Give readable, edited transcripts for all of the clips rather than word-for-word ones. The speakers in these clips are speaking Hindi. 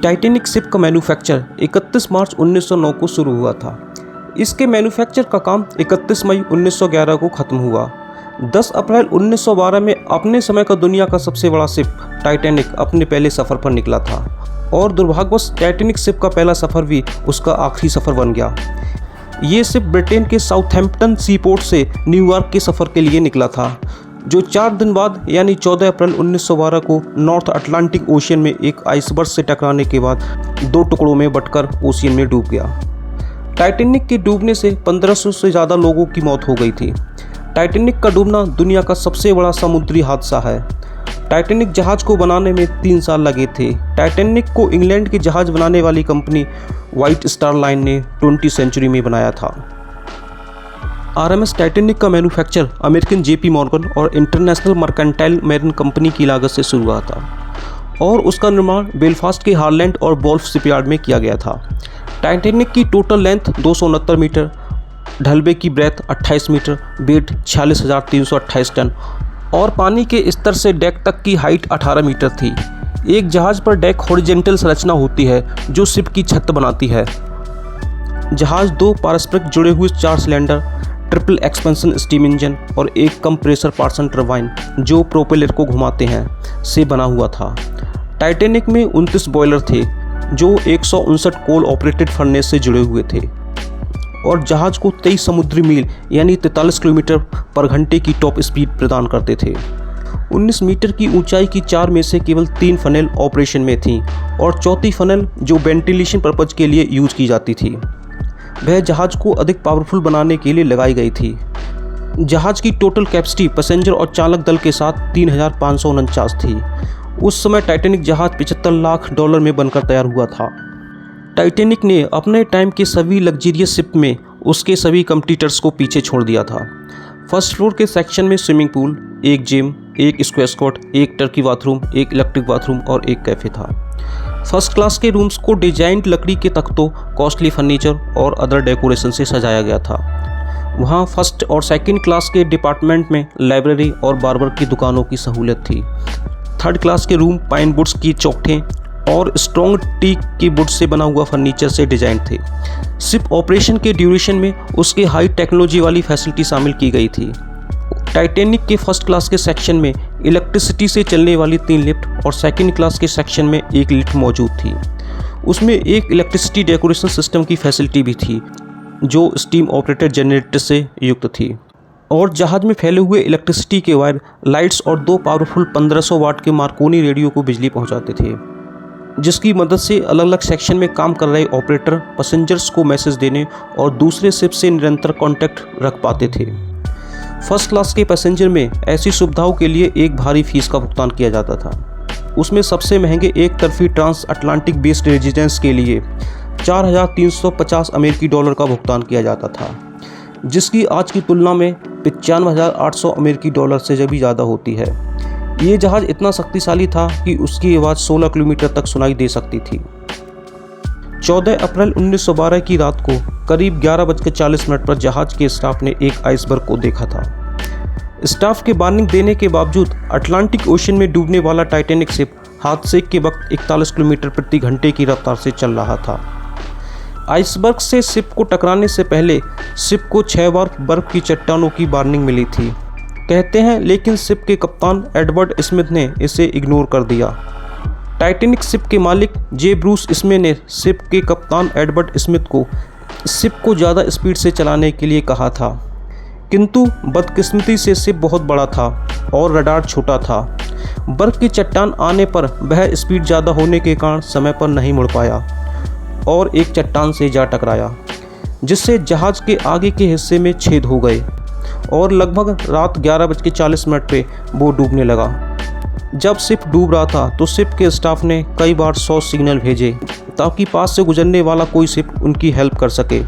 टाइटैनिक शिप का मैन्युफैक्चर 31 मार्च 1909 को शुरू हुआ था। इसके मैन्युफैक्चर का काम 31 मई 1911 को ख़त्म हुआ। 10 अप्रैल 1912 में अपने समय का दुनिया का सबसे बड़ा शिप टाइटैनिक अपने पहले सफ़र पर निकला था और दुर्भाग्यवश टाइटैनिक शिप का पहला सफ़र भी उसका आखिरी सफ़र बन गया। ये शिप ब्रिटेन के साउथहैम्पटन सीपोर्ट से न्यूयॉर्क के सफ़र के लिए निकला था, जो 4 दिन बाद यानी 14 अप्रैल 1912 को नॉर्थ अटलांटिक ओशियन में एक आइसबर्ग से टकराने के बाद 2 टुकड़ों में बंटकर ओशियन में डूब गया। टाइटैनिक के डूबने से 1500 से ज़्यादा लोगों की मौत हो गई थी। टाइटैनिक का डूबना दुनिया का सबसे बड़ा समुद्री हादसा है। टाइटैनिक जहाज़ को बनाने में 3 साल लगे थे। टाइटैनिक को इंग्लैंड की जहाज़ बनाने वाली कंपनी व्हाइट स्टार लाइन ने 20वीं सेंचुरी में बनाया था। RMS टाइटैनिक का मैन्युफैक्चर अमेरिकन JP मॉर्गन और इंटरनेशनल मर्केंटाइल मैरीन कंपनी की लागत से शुरू हुआ था और उसका निर्माण बेलफास्ट के हारलैंड और वोल्फ शिपयार्ड में किया गया था। टाइटैनिक की टोटल लेंथ 269 मीटर, ढलबे की ब्रेथ 28 मीटर, वेट 46,328 टन और पानी के स्तर से डेक तक की हाइट 18 मीटर थी। एक जहाज़ पर डेक हॉरिजेंटल संरचना होती है जो शिप की छत बनाती है। जहाज़ 2 पारस्परिक जुड़े हुए 4 cylinder, triple expansion steam engine और एक कम प्रेशर पार्सन टरबाइन जो प्रोपेलर को घुमाते हैं से बना हुआ था। टाइटैनिक में 29 बॉयलर थे जो 159 कोल ऑपरेटेड फर्नेस से जुड़े हुए थे और जहाज़ को 23 समुद्री मील यानी 43 किलोमीटर पर घंटे की टॉप स्पीड प्रदान करते थे। 19 मीटर की ऊंचाई की 4 में से केवल 3 फनेल ऑपरेशन में थीं और चौथी फनेल जो वेंटिलेशन पर्पज के लिए यूज की जाती थी वह जहाज़ को अधिक पावरफुल बनाने के लिए लगाई गई थी। जहाज़ की टोटल कैपेसिटी पैसेंजर और चालक दल के साथ 3,549 थी। उस समय टाइटैनिक जहाज़ $75 लाख में बनकर तैयार हुआ था। टाइटैनिक ने अपने टाइम के सभी लग्जरियस शिप में उसके सभी कम्पिटिटर्स को पीछे छोड़ दिया था। फर्स्ट फ्लोर के सेक्शन में स्विमिंग पूल, एक जिम, एक स्क्वैश कोर्ट, एक टर्की बाथरूम, एक इलेक्ट्रिक बाथरूम और एक कैफ़े था। फर्स्ट क्लास के रूम्स को डिजाइंड लकड़ी के तख्तों, कॉस्टली फर्नीचर और अदर डेकोरेशन से सजाया गया था। वहाँ फर्स्ट और सेकंड क्लास के डिपार्टमेंट में लाइब्रेरी और बार्बर की दुकानों की सहूलियत थी। थर्ड क्लास के रूम पाइन वुड्स की चौखटें और स्ट्रॉन्ग टीक की वुड से बना हुआ फर्नीचर से डिजाइन थे। शिप ऑपरेशन के ड्यूरेशन में उसके हाई टेक्नोलॉजी वाली फैसिलिटी शामिल की गई थी। टाइटैनिक के फर्स्ट क्लास के सेक्शन में इलेक्ट्रिसिटी से चलने वाली 3 लिफ्ट और सेकंड क्लास के सेक्शन में एक लिफ्ट मौजूद थी। उसमें एक इलेक्ट्रिसिटी डेकोरेशन सिस्टम की फैसिलिटी भी थी जो स्टीम ऑपरेटेड जनरेटर से युक्त थी और जहाज़ में फैले हुए इलेक्ट्रिसिटी के वायर, लाइट्स और 2 पावरफुल 1500 वाट के मार्कोनी रेडियो को बिजली पहुंचाते थे, जिसकी मदद से अलग अलग सेक्शन में काम कर रहे ऑपरेटर पैसेंजर्स को मैसेज देने और दूसरे शिप से निरंतर कांटेक्ट रख पाते थे। फर्स्ट क्लास के पैसेंजर में ऐसी सुविधाओं के लिए एक भारी फीस का भुगतान किया जाता था। उसमें सबसे महंगे एक तरफी ट्रांस अटलांटिक बेस्ड रेजिडेंस के लिए $4,350 का भुगतान किया जाता था, जिसकी आज की तुलना में $95,800 से भी ज़्यादा होती है। ये जहाज़ इतना शक्तिशाली था कि उसकी आवाज़ 16 किलोमीटर तक सुनाई दे सकती थी। 14 अप्रैल 1912 की रात को करीब 11:40 पर जहाज़ के स्टाफ ने एक आइसबर्ग को देखा था। स्टाफ के वार्निंग देने के बावजूद अटलांटिक ओशन में डूबने वाला टाइटैनिक शिप हादसे के वक्त 41 किलोमीटर प्रति घंटे की रफ्तार से चल रहा था। आइसबर्ग से शिप को टकराने से पहले शिप को 6 बार बर्फ की चट्टानों की वार्निंग मिली थी, कहते हैं, लेकिन शिप के कप्तान एडवर्ड स्मिथ ने इसे इग्नोर कर दिया। टाइटैनिक शिप के मालिक जे ब्रूस स्मे ने शिप के कप्तान एडवर्ड स्मिथ को शिप को ज़्यादा स्पीड से चलाने के लिए कहा था, किंतु बदकिस्मती से शिप बहुत बड़ा था और रडार छोटा था। बर्फ की चट्टान आने पर वह स्पीड ज़्यादा होने के कारण समय पर नहीं मुड़ पाया और एक चट्टान से जा टकराया, जिससे जहाज़ के आगे के हिस्से में छेद हो गए और लगभग रात 11:40 पे वो डूबने लगा। जब शिप डूब रहा था तो शिप के स्टाफ ने कई बार 100 सिग्नल भेजे ताकि पास से गुजरने वाला कोई शिप उनकी हेल्प कर सके।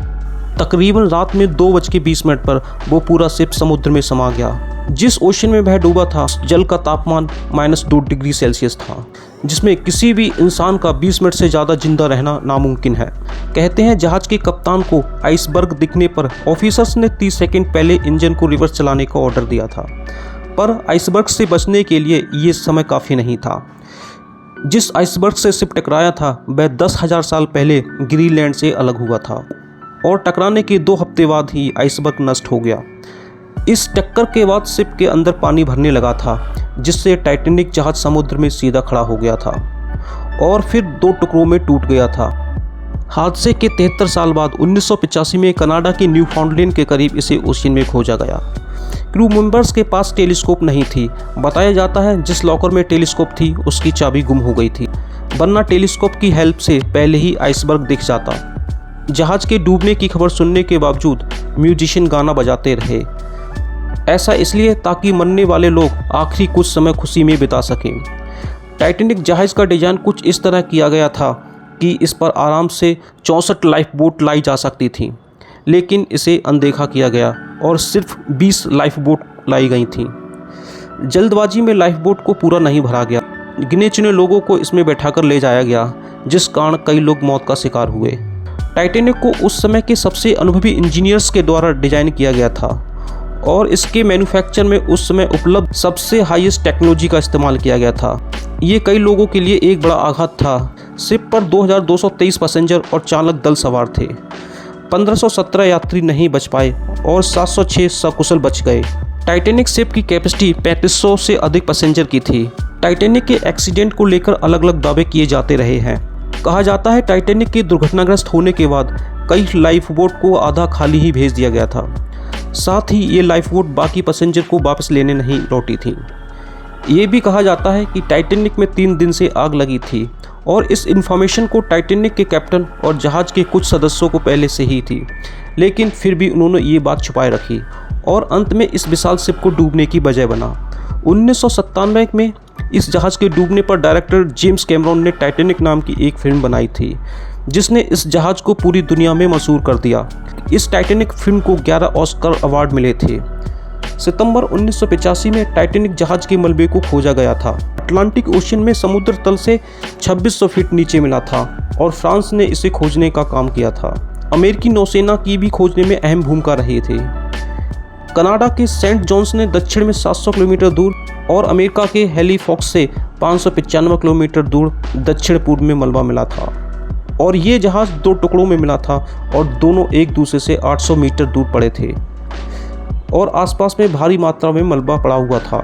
तकरीबन रात में 2:20 पर वो पूरा शिप समुद्र में समा गया। जिस ओशन में वह डूबा था जल का तापमान -2 डिग्री सेल्सियस था, जिसमें किसी भी इंसान का 20 मिनट से ज़्यादा जिंदा रहना नामुमकिन है। कहते हैं जहाज़ के कप्तान को आइसबर्ग दिखने पर ऑफिसर्स ने 30 सेकंड पहले इंजन को रिवर्स चलाने का ऑर्डर दिया था, पर आइसबर्ग से बचने के लिए ये समय काफ़ी नहीं था। जिस आइसबर्ग से शिप टकराया था वह 10,000 साल पहले ग्रीनलैंड से अलग हुआ था और टकराने के 2 हफ्ते बाद ही आइसबर्ग नष्ट हो गया। इस टक्कर के बाद शिप के अंदर पानी भरने लगा था, जिससे टाइटैनिक जहाज समुद्र में सीधा खड़ा हो गया था और फिर 2 टुकड़ों में टूट गया था। हादसे के 73 साल बाद 1985 में कनाडा के न्यूफाउंडलैंड के करीब इसे ओशियन में खोजा गया। क्रू मेंबर्स के पास टेलीस्कोप नहीं थी। बताया जाता है जिस लॉकर में टेलीस्कोप थी उसकी चाबी गुम हो गई थी, वरना टेलीस्कोप की हेल्प से पहले ही आइसबर्ग दिख जाता। जहाज के डूबने की खबर सुनने के बावजूद म्यूजिशियन गाना बजाते रहे, ऐसा इसलिए ताकि मरने वाले लोग आखिरी कुछ समय खुशी में बिता सकें। टाइटैनिक जहाज का डिज़ाइन कुछ इस तरह किया गया था कि इस पर आराम से 64 लाइफ बोट लाई जा सकती थी, लेकिन इसे अनदेखा किया गया और सिर्फ 20 लाइफ बोट लाई गई थीं। जल्दबाजी में लाइफ बोट को पूरा नहीं भरा गया, गिने चुने लोगों को इसमें बैठाकर ले जाया गया, जिस कारण कई लोग मौत का शिकार हुए। टाइटैनिक को उस समय के सबसे अनुभवी इंजीनियर्स के द्वारा डिजाइन किया गया था और इसके मैन्युफैक्चर में उस समय उपलब्ध सबसे हाईएस्ट टेक्नोलॉजी का इस्तेमाल किया गया था। ये कई लोगों के लिए एक बड़ा आघात था। शिप पर 2223 पैसेंजर और चालक दल सवार थे। 1517 यात्री नहीं बच पाए और 706 सकुशल बच गए। टाइटैनिक शिप की कैपेसिटी 3500 से अधिक पैसेंजर की थी। टाइटैनिक के एक्सीडेंट को लेकर अलग अलग दावे किए जाते रहे हैं। कहा जाता है टाइटैनिक के दुर्घटनाग्रस्त होने के बाद कई लाइफ बोट को आधा खाली ही भेज दिया गया था। साथ ही ये लाइफ बोट बाकी पैसेंजर को वापस लेने नहीं लौटी थी। ये भी कहा जाता है कि टाइटैनिक में 3 दिन से आग लगी थी और इस इंफॉर्मेशन को टाइटैनिक के कैप्टन और जहाज के कुछ सदस्यों को पहले से ही थी, लेकिन फिर भी उन्होंने ये बात छुपाए रखी और अंत में इस विशाल शिप को डूबने की वजह बना। 1997 में इस जहाज के डूबने पर डायरेक्टर जेम्स कैमरॉन ने टाइटैनिक नाम की एक फिल्म बनाई थी, जिसने इस जहाज को पूरी दुनिया में मशहूर कर दिया। इस टाइटैनिक फिल्म को 11 ऑस्कर अवार्ड मिले थे। सितंबर 1985 में टाइटैनिक जहाज के मलबे को खोजा गया था। अटलांटिक ओशियन में समुद्र तल से 2600 फीट नीचे मिला था और फ्रांस ने इसे खोजने का काम किया था। अमेरिकी नौसेना की भी खोजने में अहम भूमिका रही थी। कनाडा के सेंट जॉन्स ने दक्षिण में 700 किलोमीटर दूर और अमेरिका के हैलीफॉक्स से 595 किलोमीटर दूर दक्षिण पूर्व में मलबा मिला था और ये जहाज 2 टुकड़ों में मिला था और दोनों एक दूसरे से 800 मीटर दूर पड़े थे और आसपास में भारी मात्रा में मलबा पड़ा हुआ था।